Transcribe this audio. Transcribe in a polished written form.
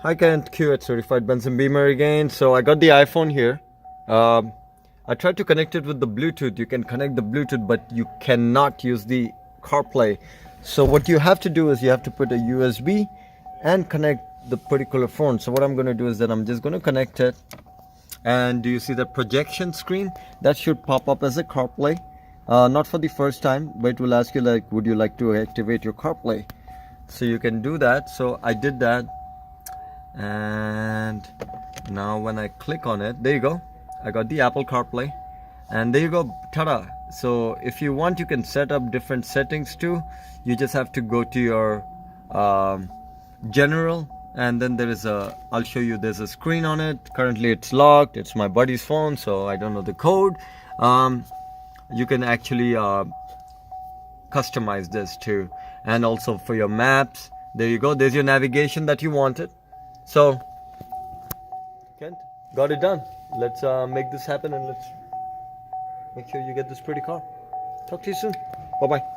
Hi Kent, Q at Certified Benz and Beemer again. So I got the iPhone here. I tried to connect it with the Bluetooth. You can connect the Bluetooth, but you cannot use the CarPlay. So what you have to do is you have to put a USB and connect the particular phone. So what I'm going to do is that I'm just going to connect it. And do you see the projection screen? That should pop up as a CarPlay. Not for the first time, but it will ask you like, would you like to activate your CarPlay? So you can do that. So I did that. And now when I click on it, there you go, I got the Apple CarPlay, and there you go, ta-da. So if you want, you can set up different settings too. You just have to go to your general, and then there is a, I'll show you, there's a screen on it. Currently it's locked, it's my buddy's phone, so I don't know the code. You can actually customize this too, and also for your maps, there you go, there's your navigation that you wanted. So, Kent, got it done. Let's make this happen, and let's make sure you get this pretty car. Talk to you soon. Bye-bye.